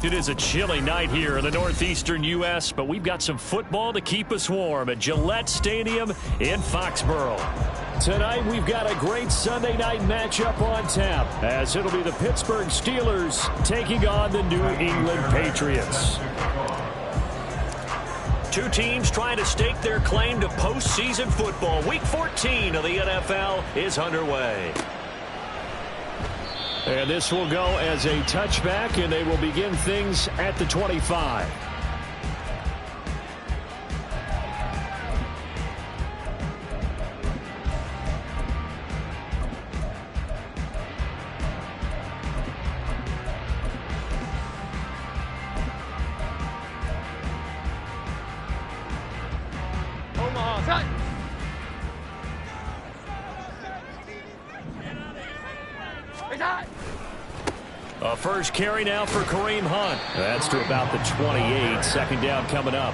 It is a chilly night here in the northeastern U.S., but we've got some football to keep us warm at Gillette Stadium in Foxborough. Tonight, we've got a great Sunday night matchup on tap, as it'll be the Pittsburgh Steelers taking on the New England Patriots. Two teams trying to stake their claim to postseason football. Week 14 of the NFL is underway. And this will go as a touchback, and they will begin things at the 25. A first carry now for Kareem Hunt. That's to about the 28. Second down coming up.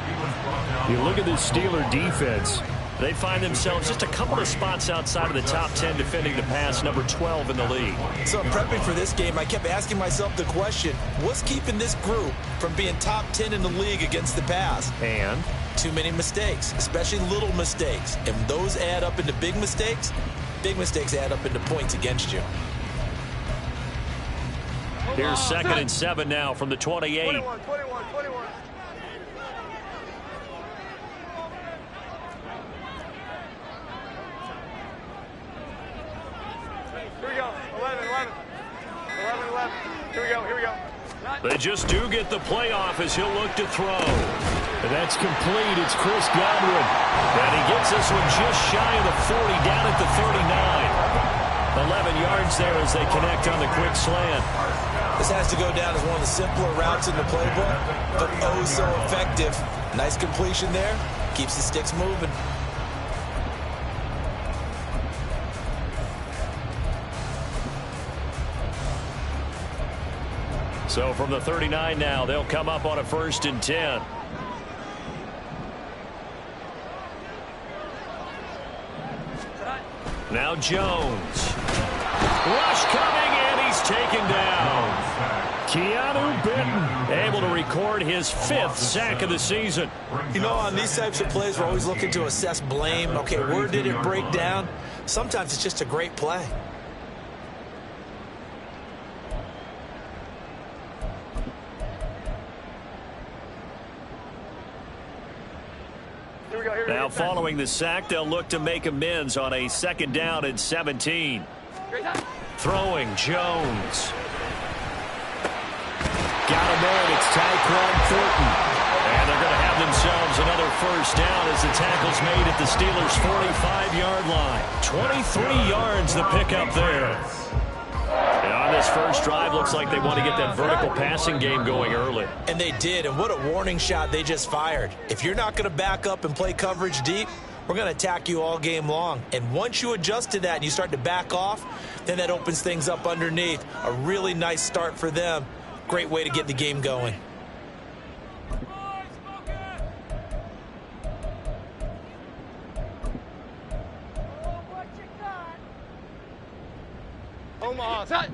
You look at this Steeler defense. They find themselves just a couple of spots outside of the top 10 defending the pass, number 12 in the league. So prepping for this game, I kept asking myself the question, what's keeping this group from being top 10 in the league against the pass? And? Too many mistakes, especially little mistakes. And those add up into big mistakes. Big mistakes add up into points against you. Here's 2nd and 7 now from the 28. 21. Here we go. 11. Here we go. They just do get the playoff as he'll look to throw. And that's complete. It's Chris Godwin. And he gets this one just shy of the 40, down at the 39. 11 yards there as they connect on the quick slant. This has to go down as one of the simpler routes in the playbook, but oh so effective. Nice completion there. Keeps the sticks moving. So from the 39 now, they'll come up on a 1st and 10. Now Jones. Rush coming, and he's taken down. Keanu Benton able to record his 5th sack of the season. You know, on these types of plays, we're always looking to assess blame. Okay, where did it break down? Sometimes it's just a great play. Now following the sack, they'll look to make amends on a 2nd down and 17. Throwing Jones. Got him there. It's Tyquan Thornton. And they're going to have themselves another 1st down as the tackle's made at the Steelers' 45-yard line. 23 yards the pickup there. And on this first drive, looks like they want to get that vertical passing game going early. And they did, and what a warning shot they just fired. If you're not going to back up and play coverage deep, we're going to attack you all game long. And once you adjust to that and you start to back off, then that opens things up underneath. A really nice start for them. Great way to get the game going. Omaha, set.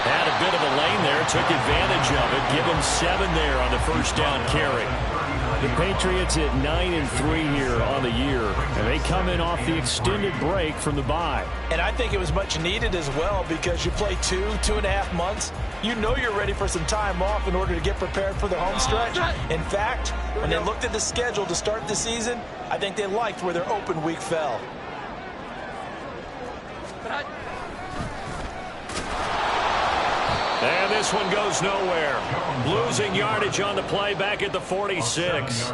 Had a bit of a lane there, took advantage of it. Give him 7 there on the 1st down carry. The Patriots at 9-3 here on the year, and they come in off the extended break from the bye. And I think it was much needed as well, because you play 2.5 months. You know you're ready for some time off in order to get prepared for the home stretch. In fact, when they looked at the schedule to start the season, I think they liked where their open week fell. And this one goes nowhere. Losing yardage on the play back at the 46.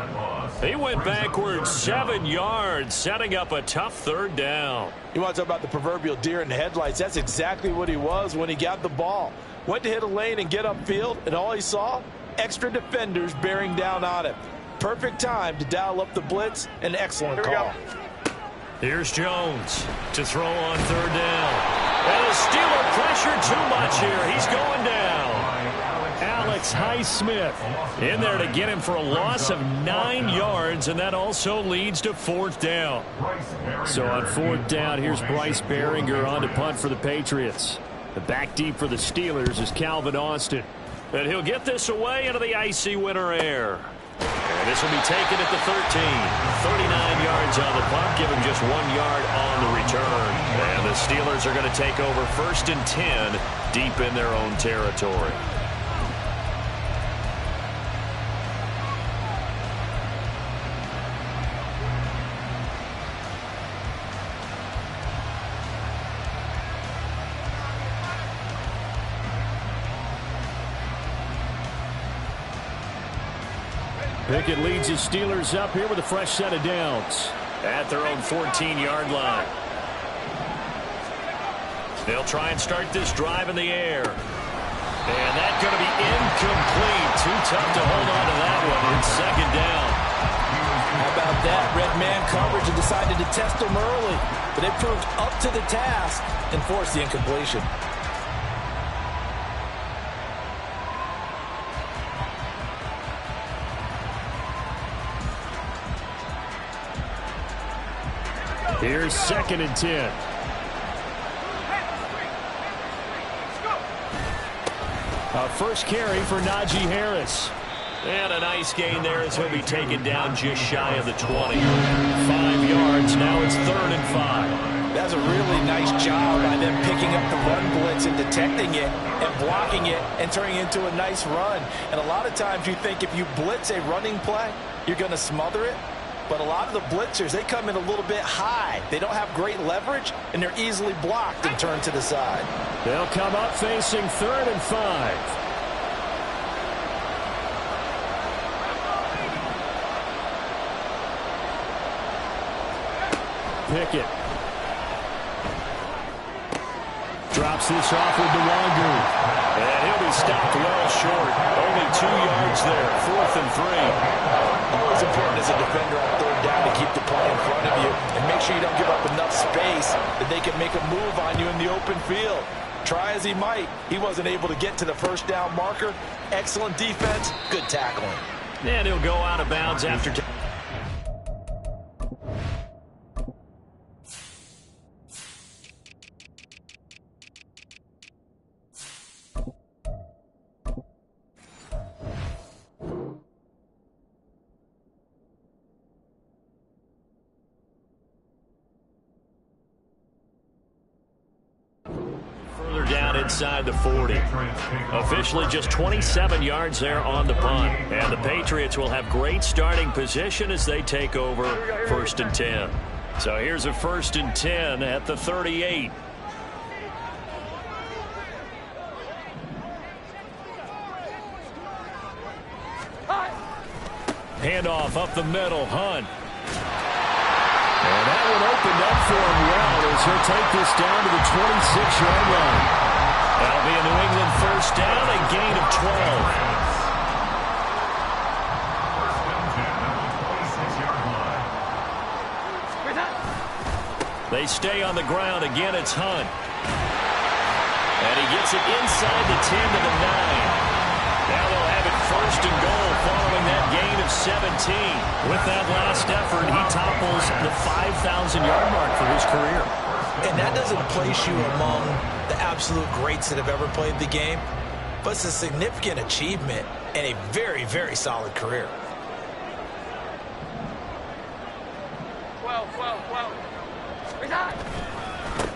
He went backwards 7 yards, setting up a tough 3rd down. You want to talk about the proverbial deer in the headlights? That's exactly what he was when he got the ball. Went to hit a lane and get upfield, and all he saw? Extra defenders bearing down on him. Perfect time to dial up the blitz. An excellent call. Here's Jones to throw on 3rd down. And the Steeler pressure too much here. He's going down. Alex Highsmith in there to get him for a loss of 9 yards, and that also leads to 4th down. So on 4th down, here's Bryce Behringer on to punt for the Patriots. The back deep for the Steelers is Calvin Austin. And he'll get this away into the icy winter air. And this will be taken at the 13. 39 yards on the punt, give him just 1 yard on the return. And the Steelers are going to take over 1st and 10 deep in their own territory. Pickett leads his Steelers up here with a fresh set of downs at their own 14-yard line. They'll try and start this drive in the air. And that's going to be incomplete. Too tough to hold on to that one. It's 2nd down. How about that? Red man coverage and decided to test them early. But they proved up to the task and forced the incompletion. Here's 2nd and 10. A first carry for Najee Harris. And a nice gain there as he'll be taken down just shy of the 20. 5 yards. Now it's 3rd and 5. That's a really nice job by them picking up the run blitz and detecting it and blocking it and turning it into a nice run. And a lot of times you think if you blitz a running play, you're going to smother it. But a lot of the blitzers, they come in a little bit high. They don't have great leverage, and they're easily blocked and turned to the side. They'll come up facing 3rd and 5. Pickett drops this off with DeWanger. And he'll be stopped well short. Only 2 yards there. 4th and 3. Always important as a defender on 3rd down to keep the play in front of you and make sure you don't give up enough space that they can make a move on you in the open field. Try as he might, he wasn't able to get to the 1st down marker. Excellent defense, good tackling. And he'll go out of bounds after. Inside the 40. Officially just 27 yards there on the punt. And the Patriots will have great starting position as they take over 1st and 10. So here's a 1st and 10 at the 38. Handoff up the middle, Hunt. And that one opened up for him well as he'll take this down to the 26-yard line. That'll be a New England 1st down, a gain of 12. They stay on the ground. Again, it's Hunt. And he gets it inside the 10 to the 9. Now they'll have it 1st and goal following that gain of 17. With that last effort, he topples the 5,000-yard mark for his career. And that doesn't place you among the absolute greats that have ever played the game, but it's a significant achievement and a very, very solid career. 12.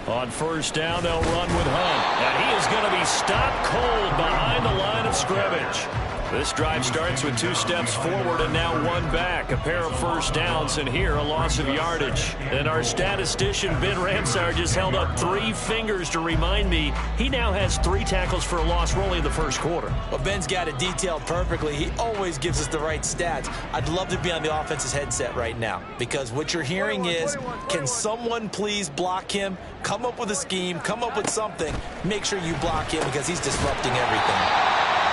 On 1st down, they'll run with Hunt. And he is going to be stopped cold behind the line of scrimmage. This drive starts with 2 steps forward and now 1 back. A pair of 1st downs, and here a loss of yardage. And our statistician, Ben Ramsar, just held up 3 fingers to remind me he now has 3 tackles for a loss rolling in the 1st quarter. Well, Ben's got it detailed perfectly. He always gives us the right stats. I'd love to be on the offense's headset right now because what you're hearing is, can someone please block him? Come up with a scheme. Come up with something. Make sure you block him because he's disrupting everything.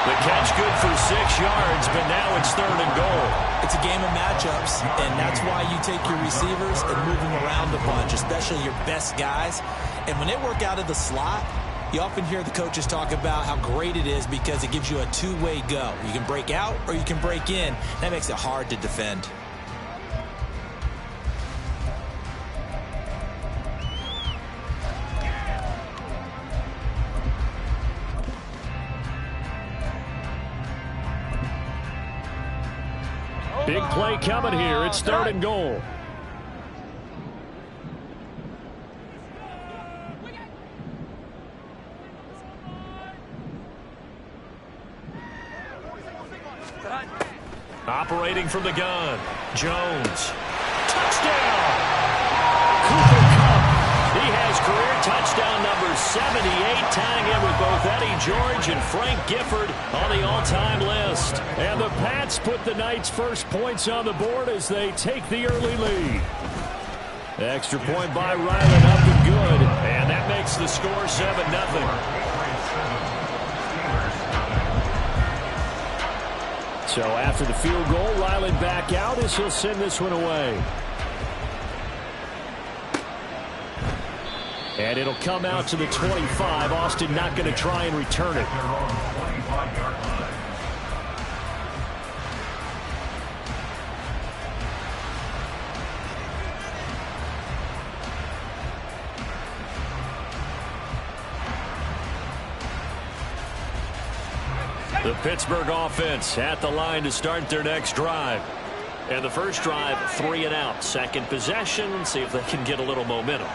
The catch good for 6 yards, but now it's 3rd and goal. It's a game of matchups, and that's why you take your receivers and move them around a bunch, especially your best guys. And when they work out of the slot, You often hear the coaches talk about how great it is because it gives you a two-way go. You can break out or you can break in. That makes it hard to defend. Big play coming here. It's 3rd and goal. Operating from the gun. Jones. Touchdown! Cooper Kupp. He has career touchdown number 78, tying in with both Eddie George and Frank Gifford on the all-time list. And the Pats put the Knights' first points on the board as they take the early lead. Extra point by Ryland up and good. And that makes the score 7-0. So after the field goal, Ryland back out as he'll send this one away. And it'll come out to the 25. Austin not going to try and return it. The Pittsburgh offense at the line to start their next drive. And the first drive, 3 and out. Second possession, see if they can get a little momentum.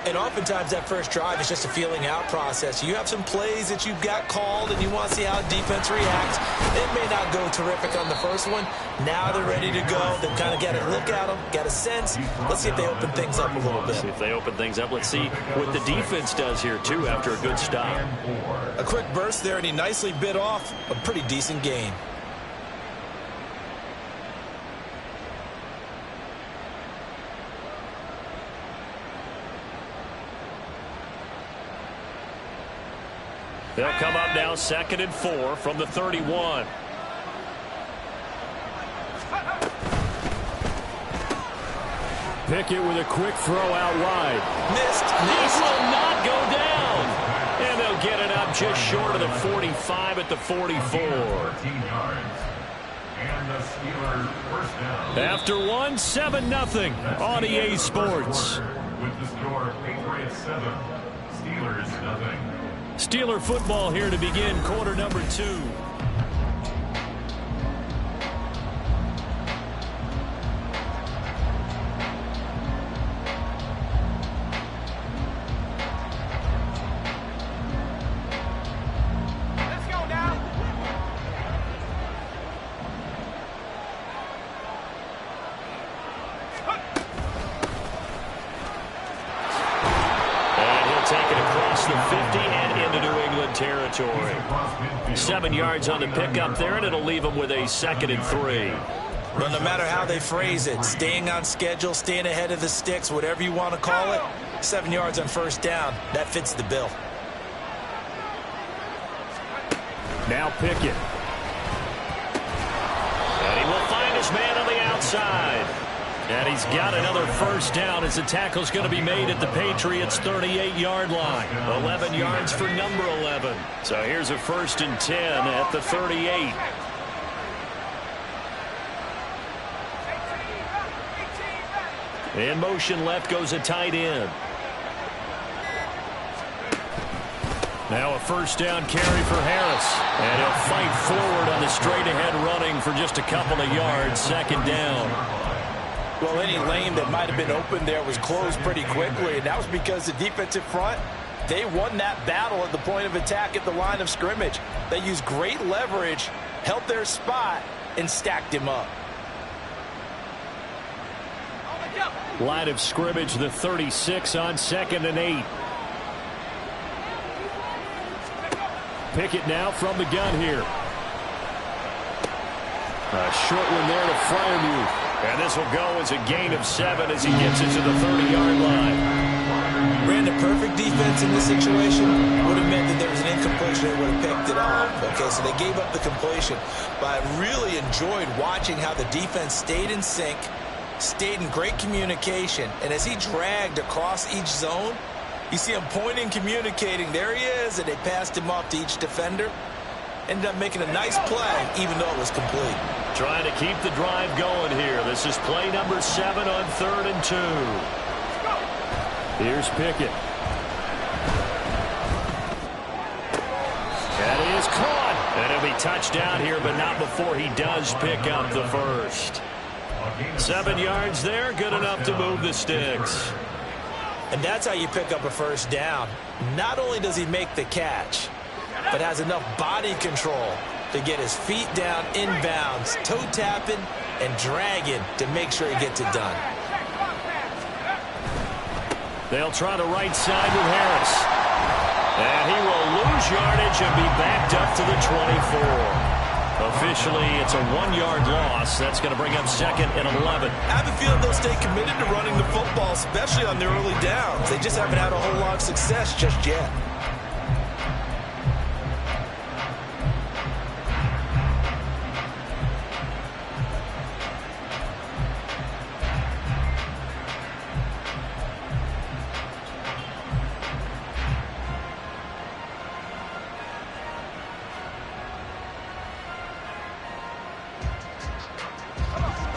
And oftentimes that first drive is just a feeling out process. You have some plays that you've got called and you want to see how defense reacts. It may not go terrific on the first one. Now they're ready to go. They've kind of got a look at them, got a sense. Let's see if they open things up a little bit. See if they open things up. Let's see what the defense does here, too, after a good stop. A quick burst there, and he nicely bit off a pretty decent gain. They'll come up now 2nd and 4 from the 31. Pickett with a quick throw out wide. Missed. This will not go down. And they'll get it up just short of the 45 at the 44. After one, 7-0 on EA Sports. With the score, Patriots 7, Steelers nothing. Steeler football here to begin quarter number 2. Let's go now. And he'll take it across the 50 and into New England territory. 7 yards on the pickup there, and it'll leave them with a 2nd and 3. Well, no matter how they phrase it, staying on schedule, staying ahead of the sticks, whatever you want to call it, 7 yards on first down, that fits the bill. Now Pickett. And he will find his man on the outside. And he's got another first down as the tackle's going to be made at the Patriots' 38-yard line. 11 yards for number 11. So here's a 1st and 10 at the 38. In motion left goes a tight end. Now a first down carry for Harris. And he'll fight forward on the straight-ahead running for just a couple of yards. 2nd down. Well, any lane that might have been open there was closed pretty quickly, and that was because the defensive front, they won that battle at the point of attack at the line of scrimmage. They used great leverage, held their spot, and stacked him up. Line of scrimmage, the 36 on 2nd and 8. Pickett now from the gun here. A short one there to Freiermuth. And this will go as a gain of 7 as he gets it to the 30-yard line. Brandon, perfect defense in this situation would have meant that there was an incompletion. They would have picked it off. Okay, so they gave up the completion. But I really enjoyed watching how the defense stayed in sync, stayed in great communication. And as he dragged across each zone, You see him pointing, communicating. There he is, and they passed him off to each defender. Ended up making a nice play, even though it was complete. Trying to keep the drive going here. This is play number 7 on 3rd and 2. Here's Pickett. That is caught. And it'll be touchdown here, but not before he does pick up the first. 7 yards there, good enough to move the sticks. And that's how you pick up a first down. Not only does he make the catch, but has enough body control to get his feet down inbounds, toe tapping and dragging to make sure he gets it done. They'll try the right side with Harris. And he will lose yardage and be backed up to the 24. Officially, it's a 1-yard loss. That's going to bring up 2nd and 11. I have a feeling they'll stay committed to running the football, especially on their early downs. They just haven't had a whole lot of success just yet.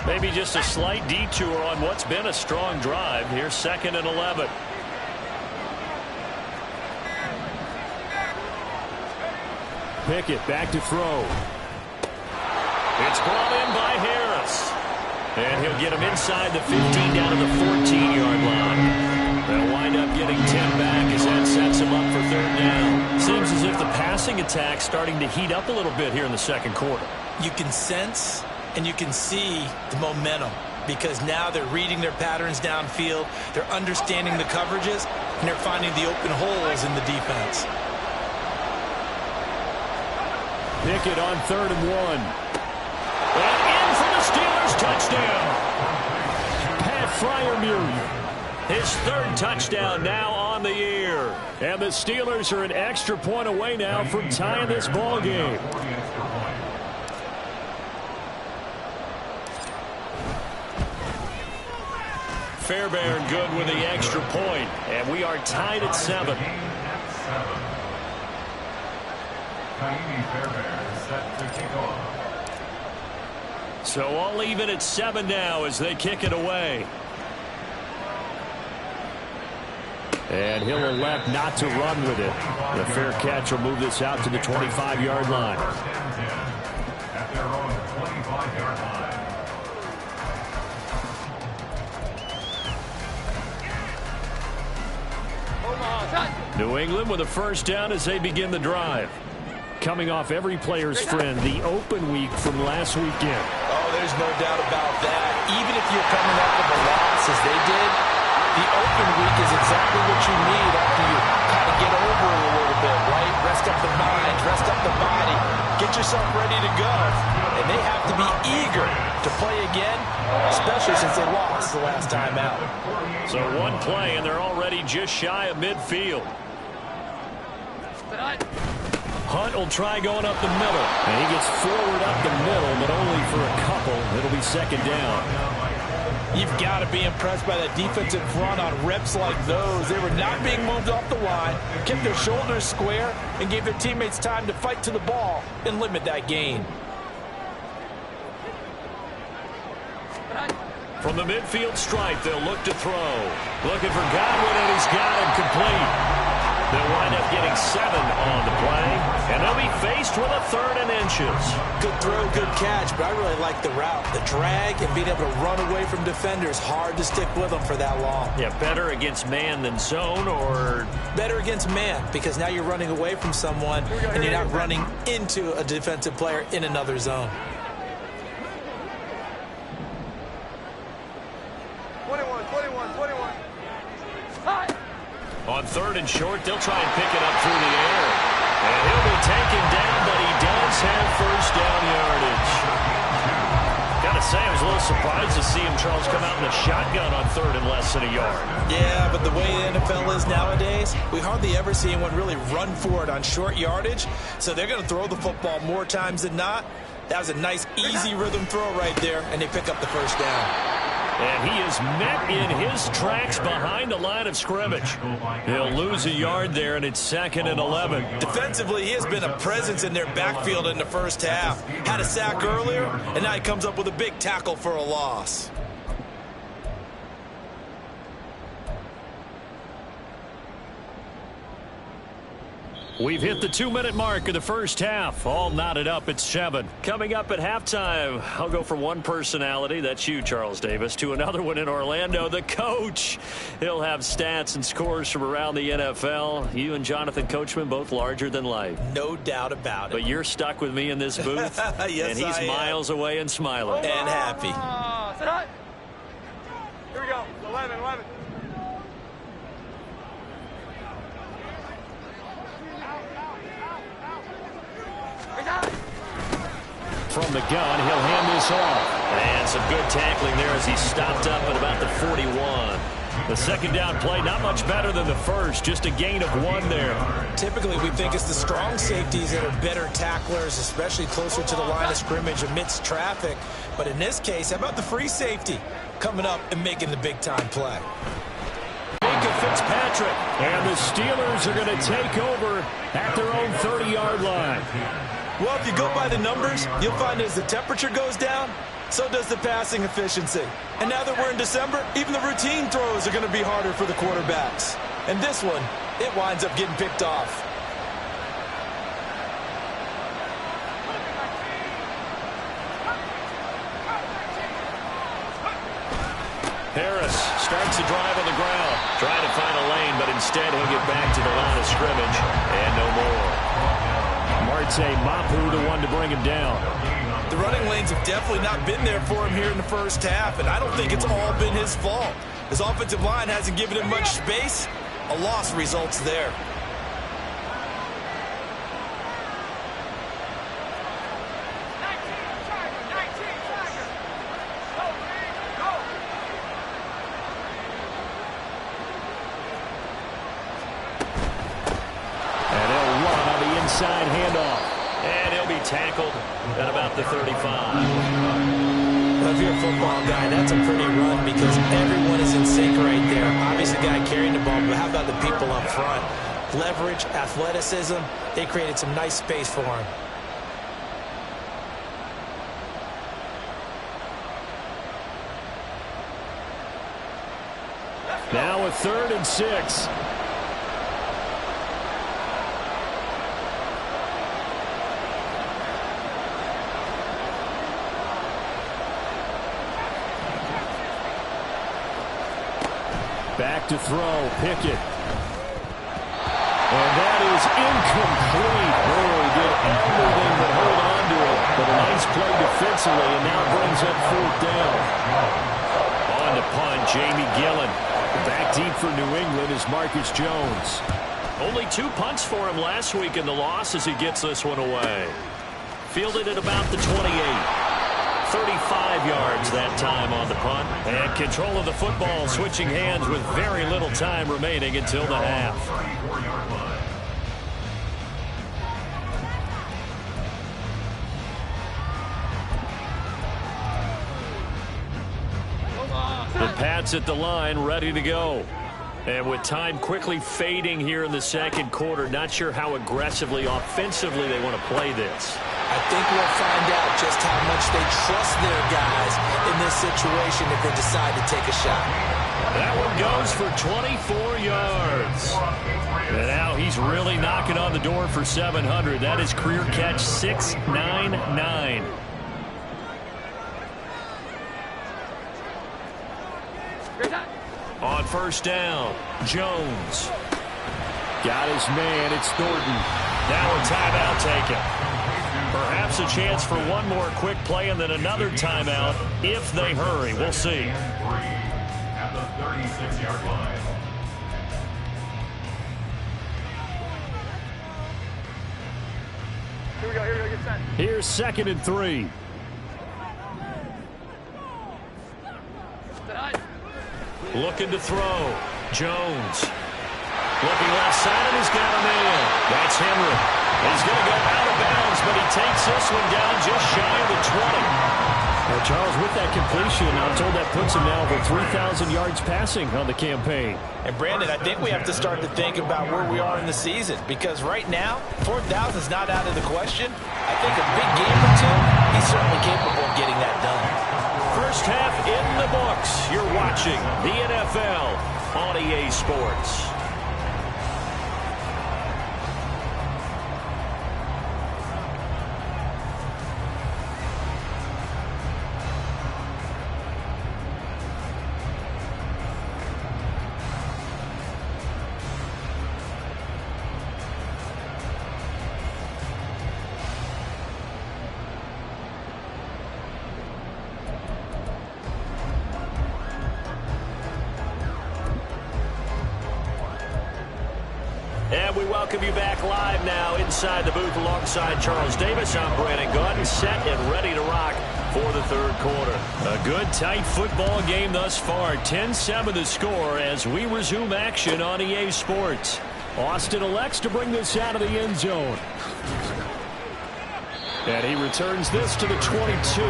Maybe just a slight detour on what's been a strong drive. Here's 2nd and 11. Pickett back to throw. It's brought in by Harris. And he'll get him inside the 15 down to the 14-yard line. They'll wind up getting 10 back as that sets him up for 3rd down. Seems as if the passing attack's starting to heat up a little bit here in the 2nd quarter. You can sense and you can see the momentum because now they're reading their patterns downfield, they're understanding the coverages, and they're finding the open holes in the defense. Pickett on 3rd and 1. And in for the Steelers touchdown. Pat Freiermuth, his 3rd touchdown now on the year. And the Steelers are an extra point away now from tying this ball game. Fairbairn good with the extra point, and we are tied at 7. So all even at 7 now as they kick it away. And he'll elect not to run with it. The fair catch will move this out to the 25-yard line. At their own 25-yard line. New England with a first down as they begin the drive. Coming off every player's friend, the open week from last weekend. Oh, there's no doubt about that. Even if you're coming off of a loss as they did, the open week is exactly what you need after you kind of get over it a little bit, right? Rest up the mind, rest up the body, get yourself ready to go. And they have to be eager to play again, especially since they lost the last time out. So one play, and they're already just shy of midfield. Hunt will try going up the middle. And he gets forward up the middle, but only for a couple. It'll be 2nd down. You've got to be impressed by that defensive front on reps like those. They were not being moved off the line, kept their shoulders square, and gave their teammates time to fight to the ball and limit that gain. From the midfield stripe, they'll look to throw. Looking for Godwin, and he's got him complete. They'll wind up getting 7 on the play, and they'll be faced with a 3rd and inches. Good throw, good catch, but I really like the route. The drag and being able to run away from defenders, hard to stick with them for that long. Yeah, better against man than zone, or? Better against man, because now you're running away from someone, and you're not running into a defensive player in another zone. 21. On 3rd and short, they'll try and pick it up through the air. And he'll be taken down, but he does have first down yardage. Got to say, I was a little surprised to see him, Charles, come out in the shotgun on 3rd and less than a yard. Yeah, but the way the NFL is nowadays, we hardly ever see anyone really run for it on short yardage. So they're going to throw the football more times than not. That was a nice, easy rhythm throw right there, and they pick up the first down. And he is met in his tracks behind the line of scrimmage. He'll lose a yard there, and it's 2nd and 11. Defensively, he has been a presence in their backfield in the first half. Had a sack earlier, and now he comes up with a big tackle for a loss. We've hit the 2-minute mark of the first half. All knotted up at 7. Coming up at halftime, I'll go from one personality, that's you, Charles Davis, to another one in Orlando, the coach. He'll have stats and scores from around the NFL. You and Jonathan Coachman, both larger than life. No doubt about it. But you're stuck with me in this booth. Yes, and he's miles away and smiling. And happy. Sit high. Here we go. 11. From the gun, he'll hand this off. And some good tackling there as he stopped up at about the 41. The second down play, not much better than the first, just a gain of 1 there. Typically, we think it's the strong safeties that are better tacklers, especially closer to the line of scrimmage amidst traffic. But in this case, how about the free safety coming up and making the big-time play? Fitzpatrick, and the Steelers are going to take over at their own 30-yard line. Well, if you go by the numbers, you'll find as the temperature goes down, so does the passing efficiency. And now that we're in December, even the routine throws are going to be harder for the quarterbacks. And this one, it winds up getting picked off. Harris starts the drive on the ground, trying to find a lane, but instead he'll get back to the line of scrimmage, and no more. Marte Mapu, the one to bring him down. The running lanes have definitely not been there for him here in the first half, and I don't think it's all been his fault. His offensive line hasn't given him much space. A loss results there. Inside handoff. And he'll be tackled at about the 35. Well, if you're a football guy, that's a pretty run because everyone is in sync right there. Obviously, the guy carrying the ball, but how about the people up front? Leverage, athleticism, they created some nice space for him. Now a 3rd and 6. Back to throw, Pickett. And that is incomplete. Oh, he did everything but hold on to it. But a nice play defensively, and now brings up 4th down. On to punt, Jamie Gillen. Back deep for New England is Marcus Jones. Only 2 punts for him last week in the loss as he gets this one away. Fielded at about the 28. 35 yards that time on the punt. And control of the football switching hands with very little time remaining until the half. The Pats at the line, ready to go. And with time quickly fading here in the second quarter, not sure how aggressively, offensively they want to play this. I think we'll find out just how much they trust their guys in this situation if they decide to take a shot. That one goes for 24 yards. And now he's really knocking on the door for 700. That is career catch 699. On first down, Jones. Got his man, it's Thornton. Now a timeout taken. Perhaps a chance for one more quick play and then another timeout if they hurry. We'll see. At the 36-yard line. Here we go, get set. Here's 2nd and 3. Looking to throw. Jones. Looking left side, and he's got a man. That's Henry. He's going to go out of bounds, but he takes this one down just shy of the 20. Charles, with that completion, I'm told that puts him now over 3,000 yards passing on the campaign. And Brandon, I think we have to start to think about where we are in the season, because right now, 4,000 is not out of the question. I think a big game or two, he's certainly capable of getting that done. First half in the books. You're watching the NFL on EA Sports. And we welcome you back live now inside the booth alongside Charles Davis. I'm Brandon Gaudin, set and ready to rock for the third quarter. A good, tight football game thus far. 10-7 the score as we resume action on EA Sports. Austin elects to bring this out of the end zone. And he returns this to the 22.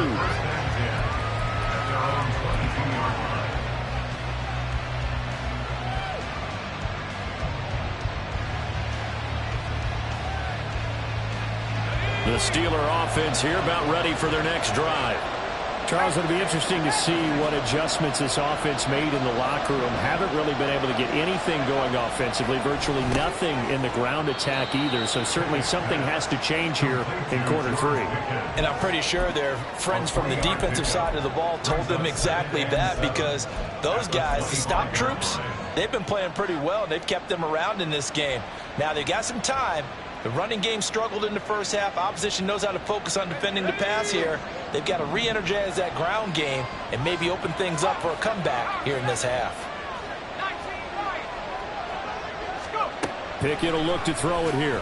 The Steeler offense here about ready for their next drive. Charles, it'll be interesting to see what adjustments this offense made in the locker room. Haven't really been able to get anything going offensively. Virtually nothing in the ground attack either. So certainly something has to change here in quarter three. And I'm pretty sure their friends from the defensive side of the ball told them exactly that, because those guys, the stop troops, they've been playing pretty well. They've kept them around in this game. Now they've got some time. The running game struggled in the first half. Opposition knows how to focus on defending the pass here. They've got to re-energize that ground game and maybe open things up for a comeback here in this half. Pickett will look to throw it here.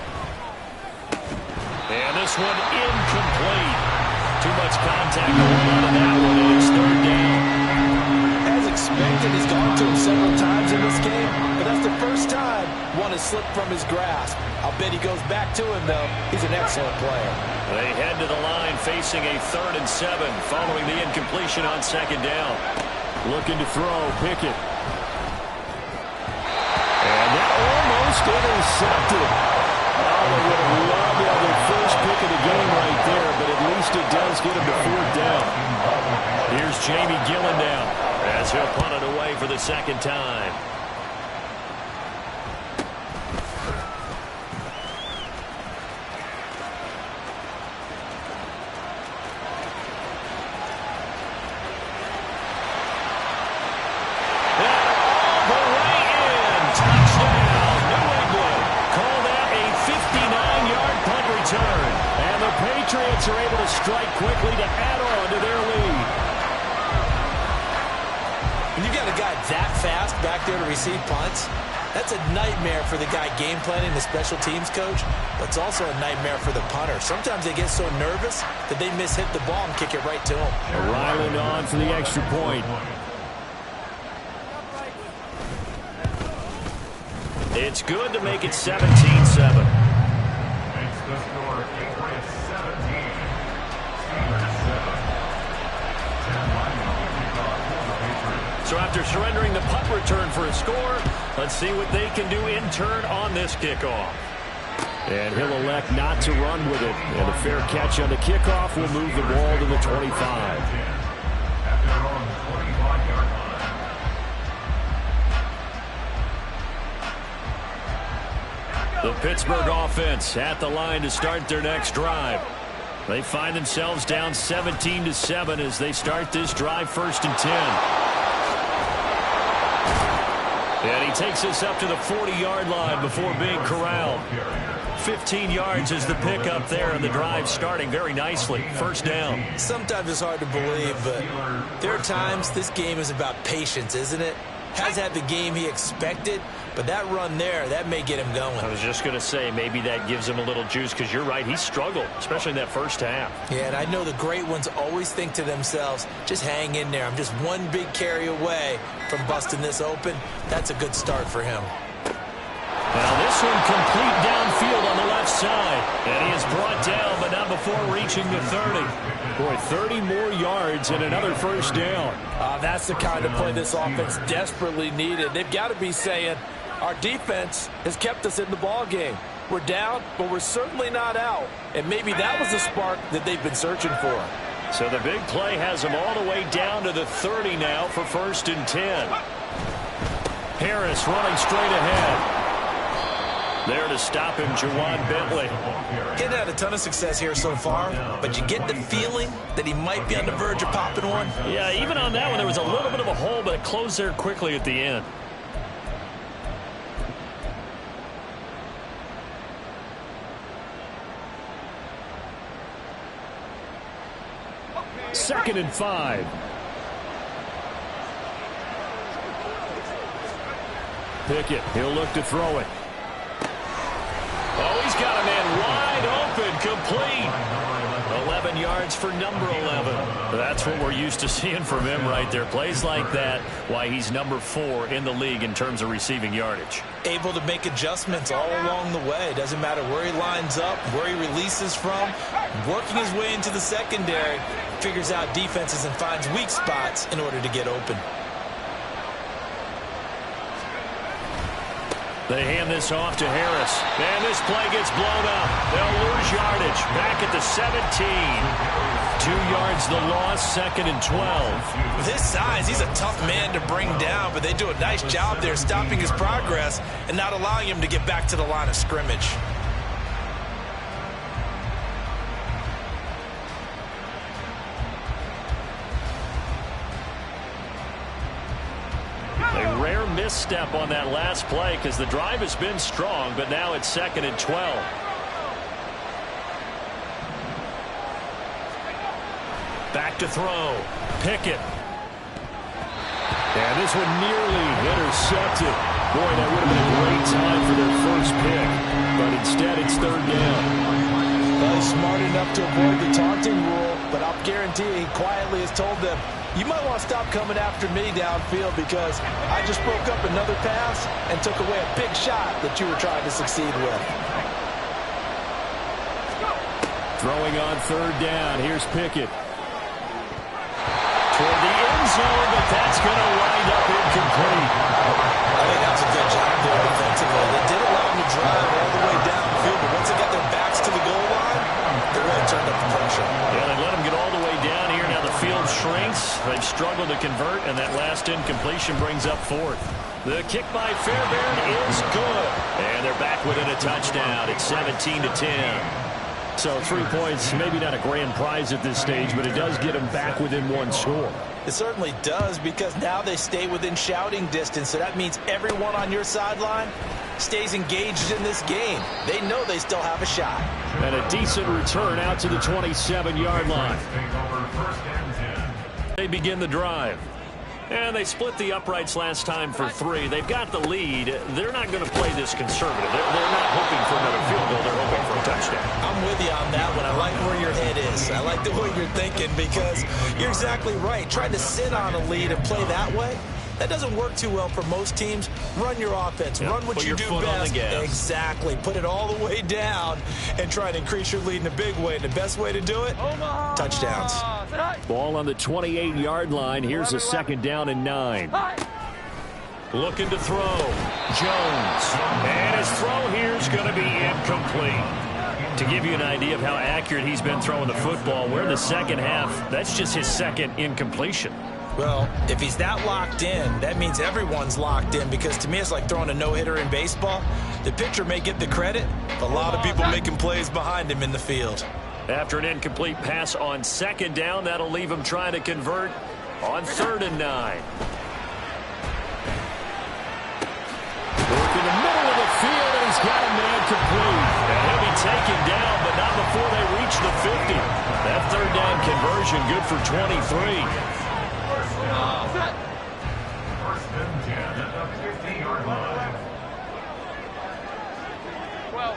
And this one incomplete. Too much contact going on in that one, and it's third down. As expected, he's gone to him several times in this game, but that's the first time one has slipped from his grasp. I'll bet he goes back to him, though. He's an excellent player. They head to the line facing a 3rd and 7 following the incompletion on second down. Looking to throw, Pickett. And that almost intercepted. Oh, they would have loved to have their first pick of the game right there, but at least it does get him to 4th down. Here's Jamie Gillen down as he'll punt it away for the second time. Patriots are able to strike quickly to add on to their lead. When you got a guy that fast back there to receive punts, that's a nightmare for the guy game planning, the special teams coach, but it's also a nightmare for the punter. Sometimes they get so nervous that they miss-hit the ball and kick it right to him. Ryland on for the extra point. It's good to make it 17-7. So after surrendering the punt return for a score, let's see what they can do in turn on this kickoff. And he'll elect not to run with it. And a fair catch on the kickoff will move the ball to the 25. The Pittsburgh offense at the line to start their next drive. They find themselves down 17-7 as they start this drive 1st and 10. And he takes us up to the 40-yard line before being corralled. 15 yards is the pickup there, and the drive starting very nicely. 1st down. Sometimes it's hard to believe, but there are times this game is about patience, isn't it? Has had the game he expected, but that run there, that may get him going. I was just going to say, maybe that gives him a little juice, because you're right, he struggled, especially in that first half. Yeah, and I know the great ones always think to themselves, just hang in there. I'm just one big carry away from busting this open. That's a good start for him. Now this one complete downfield on the left side. And he is brought down, but not before reaching the 30. Boy, 30 more yards and another first down. That's the kind of play this offense desperately needed. They've got to be saying, our defense has kept us in the ball game. We're down, but we're certainly not out. And maybe that was the spark that they've been searching for. So the big play has them all the way down to the 30 now for 1st and 10. Harris running straight ahead. There to stop him, Jawan Bentley. Getting had a ton of success here so far, but you get the feeling that he might be on the verge of popping one. Yeah, even on that one, there was a little bit of a hole, but it closed there quickly at the end. Second and 5. Pickett, he'll look to throw it. Oh, he's got a man wide open, complete. 11 yards for number 11. That's what we're used to seeing from him right there. Plays like that, why he's number 4 in the league in terms of receiving yardage. Able to make adjustments all along the way. Doesn't matter where he lines up, where he releases from. Working his way into the secondary, figures out defenses and finds weak spots in order to get open. They hand this off to Harris. And this play gets blown up. They'll lose yardage. Back at the 17. 2 yards the loss, 2nd and 12. With his size, he's a tough man to bring down, but they do a nice job there stopping his progress and not allowing him to get back to the line of scrimmage. A rare misstep on that last play because the drive has been strong, but now it's 2nd and 12. Back to throw. Pickett. And this one nearly intercepted. Boy, that would have been a great time for their first pick. But instead, it's 3rd down. Well, he's smart enough to avoid the taunting rule, but I'll guarantee he quietly has told them, you might want to stop coming after me downfield because I just broke up another pass and took away a big shot that you were trying to succeed with. Throwing on 3rd down. Here's Pickett. Toward the end zone, but that's going to wind up incomplete. I think that's a good job there defensively. They did allow him to drive all the way downfield, but once they got their backs to the goal line, they really turned up the pressure. Yeah, they let him get all the way down here. Now the field shrinks. They've struggled to convert, and that last incompletion brings up 4th. The kick by Fairbairn is good. And they're back within a touchdown. It's 17-10. So 3 points, maybe not a grand prize at this stage, but it does get them back within 1 score. It certainly does, because now they stay within shouting distance, so that means everyone on your sideline stays engaged in this game. They know they still have a shot. And a decent return out to the 27-yard line. They begin the drive. And they split the uprights last time for 3. They've got the lead. They're not going to play this conservative. They're not hoping for another field goal. They're hoping for a touchdown. I'm with you on that one. I like where your head is. I like the way you're thinking because you're exactly right. Trying to sit on a lead and play that way, that doesn't work too well for most teams. Run your offense. Run what you do best. Exactly. Put it all the way down and try to increase your lead in a big way. And the best way to do it, touchdowns. Ball on the 28-yard line. Here's a 2nd down and 9. Looking to throw. Jones. And his throw here is going to be incomplete. To give you an idea of how accurate he's been throwing the football, we're in the second half. That's just his 2nd incompletion. Well, if he's that locked in, that means everyone's locked in, because to me it's like throwing a no-hitter in baseball. The pitcher may get the credit, but a lot of people making plays behind him in the field. After an incomplete pass on 2nd down, that'll leave him trying to convert on 3rd and 9. Work in the middle of the field, and he's got a man complete. And he'll be taken down, but not before they reach the 50. That 3rd down conversion good for 23. First and 10 at the 50-yard line. 12.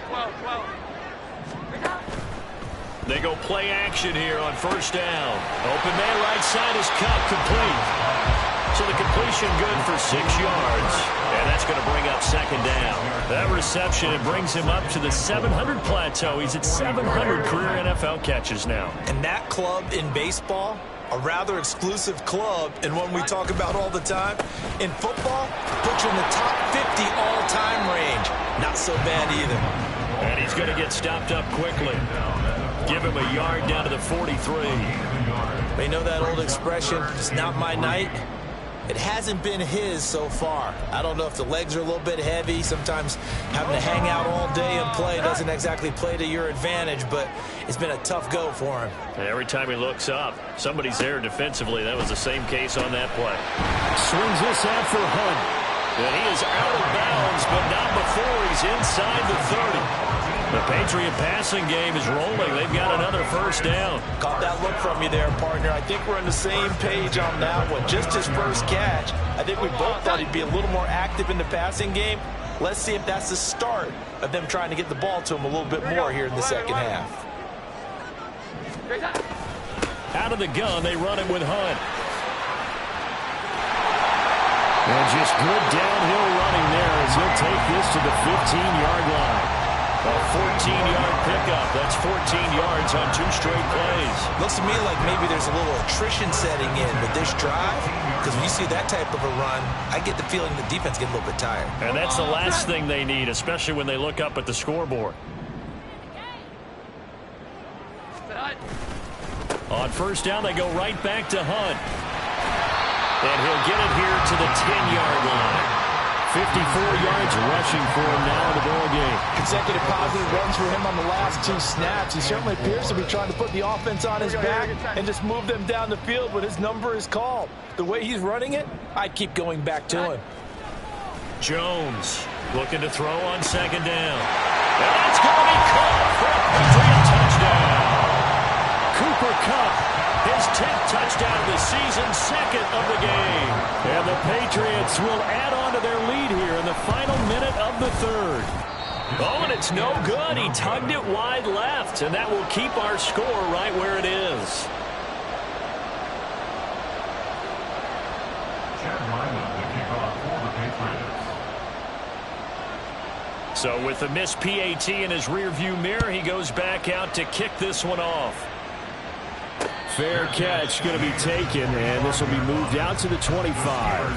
They go play action here on 1st down. Open man right side is cut, complete. So the completion completion good for 6 yards. And that's going to bring up second down. That reception, it brings him up to the 700 plateau. He's at 700 career NFL catches now. And that club in baseball, a rather exclusive club, and one we talk about all the time. In football, puts you in the top 50 all-time range. Not so bad either. And he's going to get stopped up quickly. Give him a yard down to the 43. You know that old expression, it's not my night? It hasn't been his so far. I don't know if the legs are a little bit heavy. Sometimes having to hang out all day and play doesn't exactly play to your advantage, but it's been a tough go for him. And every time he looks up, somebody's there defensively. That was the same case on that play. Swings this out for Hunt. And he is out of bounds, but not before he's inside the 30. The Patriot passing game is rolling. They've got another first down. Caught that look from you there, partner. I think we're on the same page on that one. Just his first catch. I think we both thought he'd be a little more active in the passing game. Let's see if that's the start of them trying to get the ball to him a little bit more here in the second half. Out of the gun, they run it with Hunt. And just good downhill running there as he'll take this to the 15-yard line. A 14-yard pickup. That's 14 yards on 2 straight plays. Looks to me like maybe there's a little attrition setting in with this drive, because when you see that type of a run, I get the feeling the defense gets a little bit tired. And that's the last thing they need, especially when they look up at the scoreboard. On first down, they go right back to Hunt. And he'll get it here to the 10-yard line. 54 yards rushing for him now in the ball game. Consecutive positive runs for him on the last 2 snaps. He certainly appears to be trying to put the offense on his back and just move them down the field when his number is called. The way he's running it, I keep going back to him. Jones looking to throw on second down. And that's going to be caught for a Patriot touchdown. Cooper Kupp, his 10th touchdown of the season, 2nd of the game. And the Patriots will add on to their lead here in the final minute of the 3rd. Oh, and it's no good. He tugged it wide left, and that will keep our score right where it is. Chad Ryland, the kickoff for the Patriots. So with the missed PAT in his rearview mirror, he goes back out to kick this one off. Fair catch going to be taken, and this will be moved out to the 25.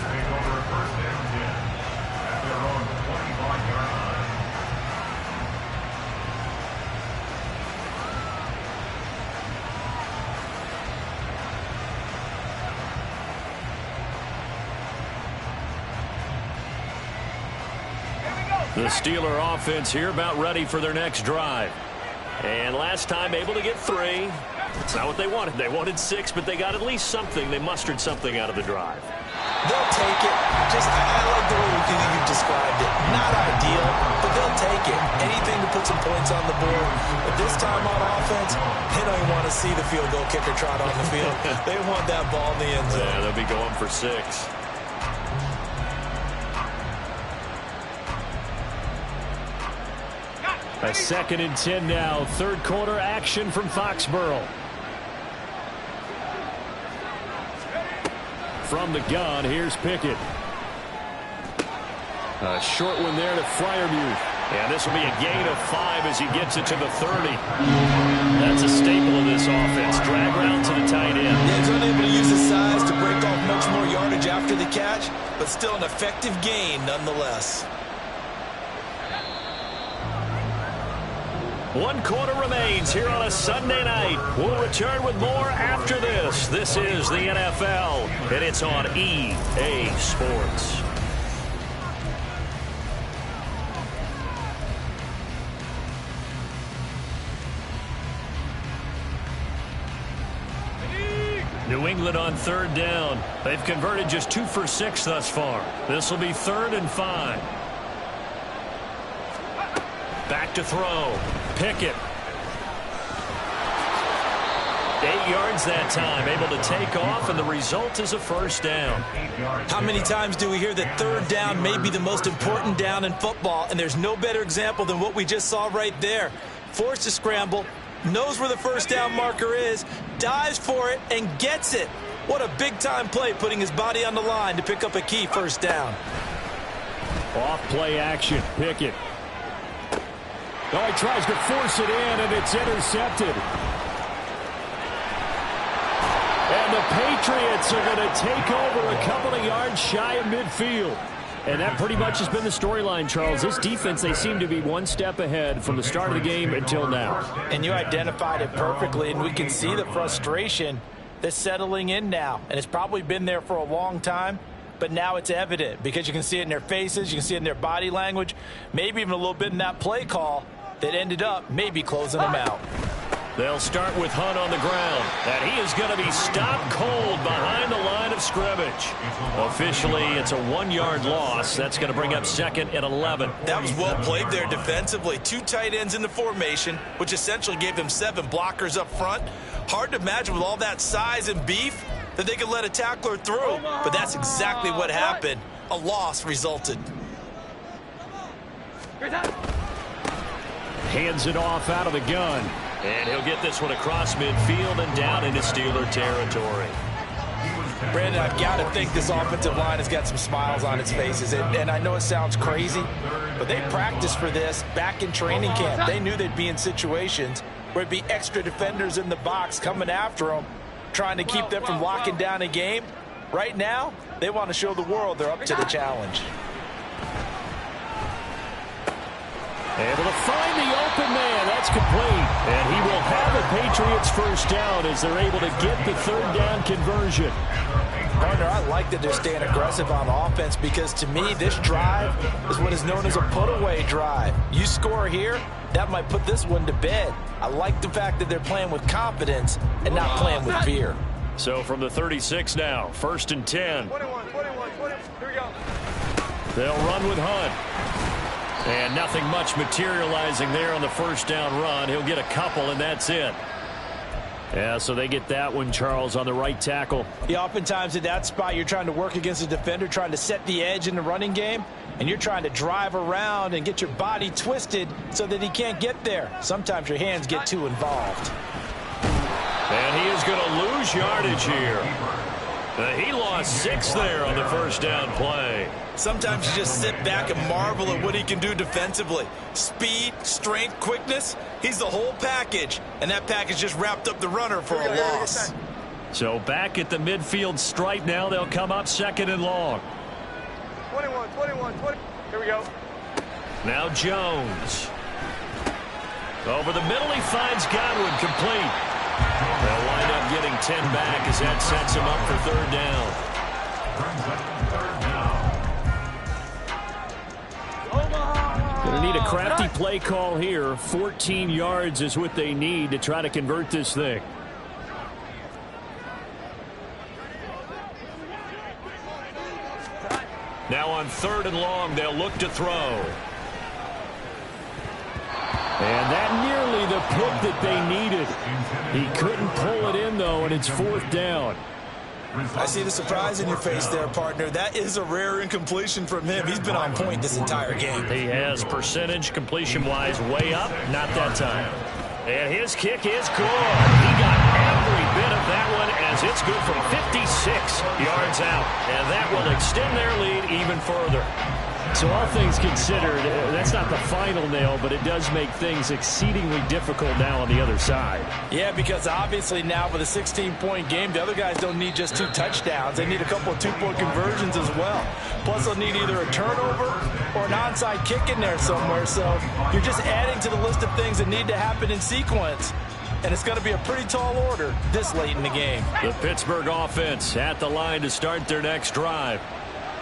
The Steeler offense here about ready for their next drive. And last time able to get 3. It's not what they wanted. They wanted 6, but they got at least something. They mustered something out of the drive. They'll take it. I like the way you described it. Not ideal, but they'll take it. Anything to put some points on the board. But this time on offense, they don't even want to see the field goal kicker trot on the field. They want that ball in the end zone. Yeah, they'll be going for 6. A 2nd and 10 now. 3rd quarter action from Foxborough. From the gun, here's Pickett. A short one there to Freiermuth. And this will be a gain of 5 as he gets it to the 30. That's a staple of this offense. Drag round to the tight end. Yeah, he's unable to use his size to break off much more yardage after the catch, but still an effective gain nonetheless. 1 quarter remains here on a Sunday night. We'll return with more after this. This is the NFL, and it's on EA Sports. New England on 3rd down. They've converted just 2 for 6 thus far. This will be 3rd and 5. Back to throw. Pickett. 8 yards that time, able to take off, and the result is a first down. How many times do we hear that 3rd down may be the most important down in football, and there's no better example than what we just saw right there. Forced to scramble, knows where the first down marker is, dives for it, and gets it. What a big-time play, putting his body on the line to pick up a key first down. Off play action. Pickett. Oh, he tries to force it in, and it's intercepted. And the Patriots are going to take over a couple of yards shy of midfield. And that pretty much has been the storyline, Charles. This defense, they seem to be one step ahead from the start of the game until now. And you identified it perfectly, and we can see the frustration that's settling in now. And it's probably been there for a long time, but now it's evident because you can see it in their faces, you can see it in their body language, maybe even a little bit in that play call that ended up maybe closing them out. They'll start with Hunt on the ground, and he is going to be stopped cold behind the line of scrimmage. Officially, it's a 1-yard loss. That's going to bring up 2nd and 11. That was well played there defensively. 2 tight ends in the formation, which essentially gave them 7 blockers up front. Hard to imagine with all that size and beef that they could let a tackler through. But that's exactly what happened. A loss resulted. Hands it off out of the gun. And he'll get this one across midfield and down into Steeler territory. Brandon, I've got to think this offensive line has got some smiles on its faces. And I know it sounds crazy, but they practiced for this back in training camp. They knew they'd be in situations where it'd be extra defenders in the box coming after them, trying to keep them from locking down a game. Right now, they want to show the world they're up to the challenge. Able to find the open man. That's complete. And he will have a Patriots first down as they're able to get the 3rd down conversion. Partner, I like that they're staying aggressive on offense because to me, this drive is what is known as a put-away drive. You score here, that might put this one to bed. I like the fact that they're playing with confidence and not playing with fear. So from the 36 now, 1st and 10. 21. Here we go. They'll run with Hunt. And nothing much materializing there on the first down run. He'll get a couple, and that's it. Yeah, so they get that one, Charles, on the right tackle. Yeah, oftentimes at that spot, you're trying to work against a defender, trying to set the edge in the running game, and you're trying to drive around and get your body twisted so that he can't get there. Sometimes your hands get too involved. And he is going to lose yardage here. He lost 6 there on the first down play. Sometimes you just sit back and marvel at what he can do defensively. Speed, strength, quickness, he's the whole package. And that package just wrapped up the runner for a loss. So back at the midfield stripe now, they'll come up 2nd and long. 21. Here we go. Now Jones. Over the middle, he finds Godwin complete. They'll wind up getting 10 back as that sets him up for 3rd down. Going to need a crafty play call here. 14 yards is what they need to try to convert this thing. Now on 3rd and long, they'll look to throw. And that nearly the pick that they needed. He couldn't pull it in, though, and it's 4th down. I see the surprise in your face there, partner. That is a rare incompletion from him. He's been on point this entire game. He has percentage completion-wise way up. Not that time. And his kick is good. He got every bit of that one as it's good from 56 yards out. And that will extend their lead even further. So all things considered, that's not the final nail, but it does make things exceedingly difficult now on the other side. Yeah, because obviously now with a 16-point game, the other guys don't need just 2 touchdowns. They need a couple of 2-point conversions as well. Plus, they'll need either a turnover or an onside kick in there somewhere. So you're just adding to the list of things that need to happen in sequence. And it's going to be a pretty tall order this late in the game. The Pittsburgh offense at the line to start their next drive.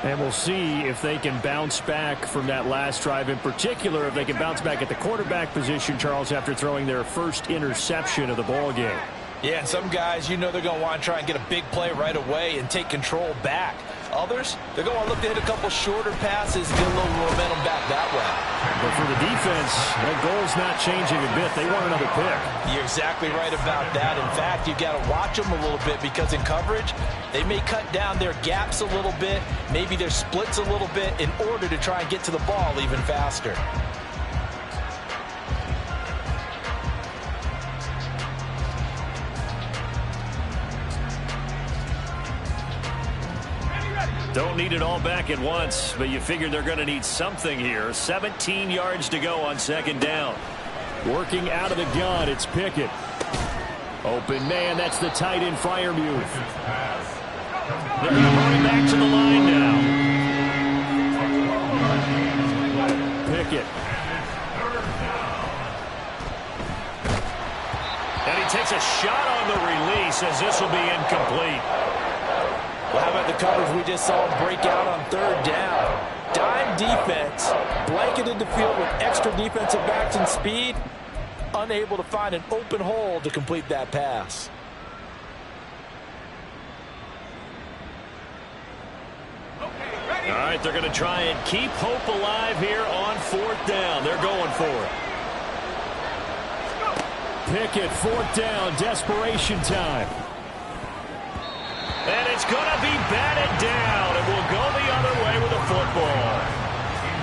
And we'll see if they can bounce back from that last drive, in particular if they can bounce back at the quarterback position, Charles, after throwing their first interception of the ball game. Yeah, and some guys, you know they're going to want to try and get a big play right away and take control back. Others, they're going to look to hit a couple shorter passes and get a little momentum back that way. But for the defense, that goal's not changing a bit. They want another pick. You're exactly right about that. In fact, you've got to watch them a little bit because in coverage, they may cut down their gaps a little bit, maybe their splits a little bit in order to try and get to the ball even faster. Don't need it all back at once, but you figure they're going to need something here. 17 yards to go on second down. Working out of the gun, it's Pickett. Open man, that's the tight end Freiermuth. They're going to bring back to the line now. Pickett. And he takes a shot on the release as this will be incomplete. Well, how about the coverage we just saw break out on third down? Dime defense, blanketed the field with extra defensive backs and speed, unable to find an open hole to complete that pass. All right, they're going to try and keep hope alive here on fourth down. They're going for it. Pickett, fourth down, desperation time. And it's going to be batted down, and we'll go the other way with the football.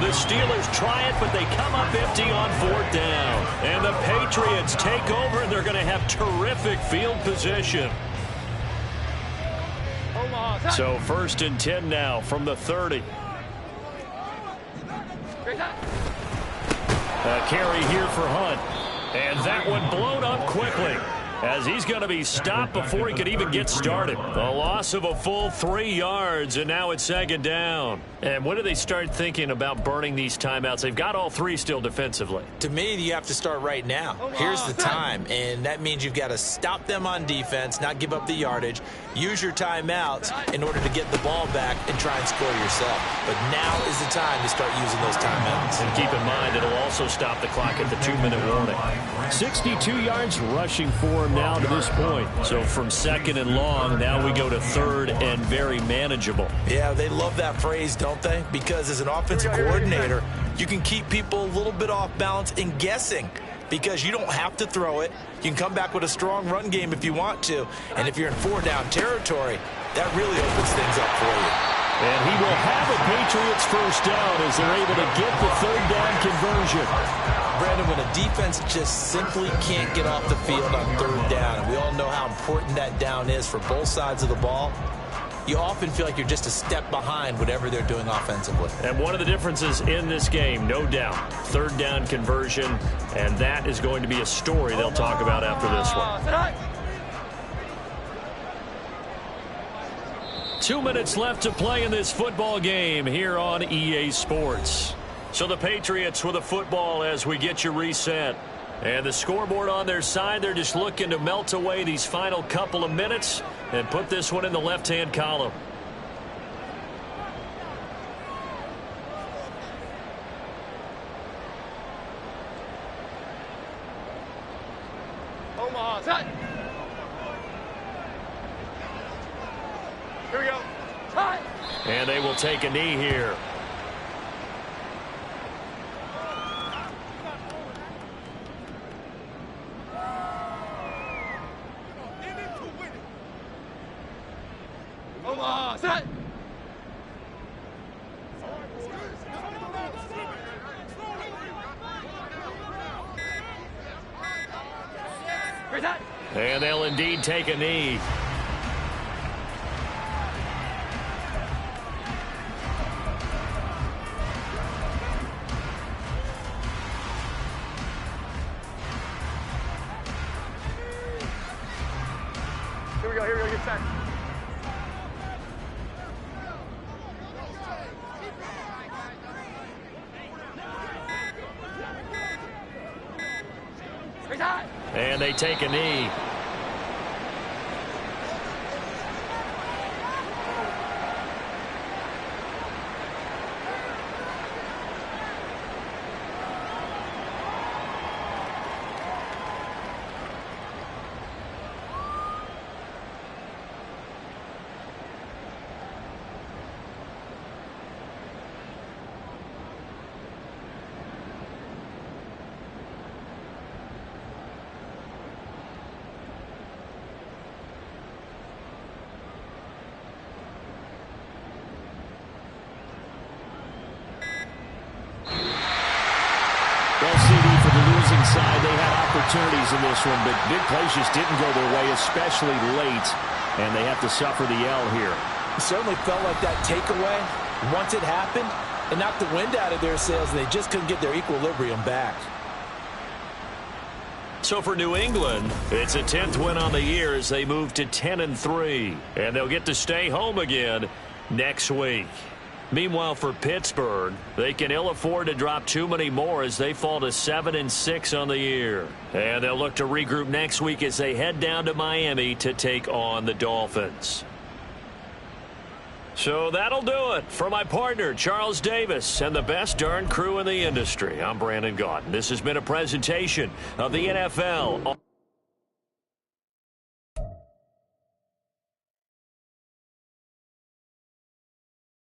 The Steelers try it, but they come up empty on fourth down. And the Patriots take over, and they're going to have terrific field position. So 1st and 10 now from the 30. A carry here for Hunt. And that one blown up quickly, as he's going to be stopped before he could even get started. A loss of a full 3 yards, and now it's second down. And when do they start thinking about burning these timeouts? They've got all 3 still defensively. To me, you have to start right now. Here's the time, and that means you've got to stop them on defense, not give up the yardage, use your timeouts in order to get the ball back and try and score yourself. But now is the time to start using those timeouts. And keep in mind, it'll also stop the clock at the 2-minute warning. 62 yards rushing for him now to this point. So from second and long, now we go to third and very manageable. Yeah, they love that phrase, don't they? Because as an offensive coordinator, you can keep people a little bit off balance and guessing, because you don't have to throw it. You can come back with a strong run game if you want to. And if you're in 4-down territory, that really opens things up for you. And he will have a Patriots first down as they're able to get the third down conversion. Brandon, when a defense just simply can't get off the field on third down, and we all know how important that down is for both sides of the ball, you often feel like you're just a step behind whatever they're doing offensively. And one of the differences in this game, no doubt, third down conversion, and that is going to be a story they'll talk about after this one. 2 minutes left to play in this football game here on EA Sports. So the Patriots with a football as we get you reset. And the scoreboard on their side, they're just looking to melt away these final couple of minutes and put this one in the left-hand column. Omaha, set. Here we go. Tie. And they will take a knee here. Omaha, set. And they'll indeed take a knee. Here we go, get set. And they take a knee. Side, they had opportunities in this one, but big plays just didn't go their way, especially late, and they have to suffer the L here. It certainly felt like that takeaway, once it happened, it knocked the wind out of their sails, and they just couldn't get their equilibrium back. So for New England, it's a 10th win on the year as they move to 10-3, and they'll get to stay home again next week. Meanwhile, for Pittsburgh, they can ill afford to drop too many more as they fall to 7-6 on the year. And they'll look to regroup next week as they head down to Miami to take on the Dolphins. So that'll do it for my partner, Charles Davis, and the best darn crew in the industry. I'm Brandon Gaudin. This has been a presentation of the NFL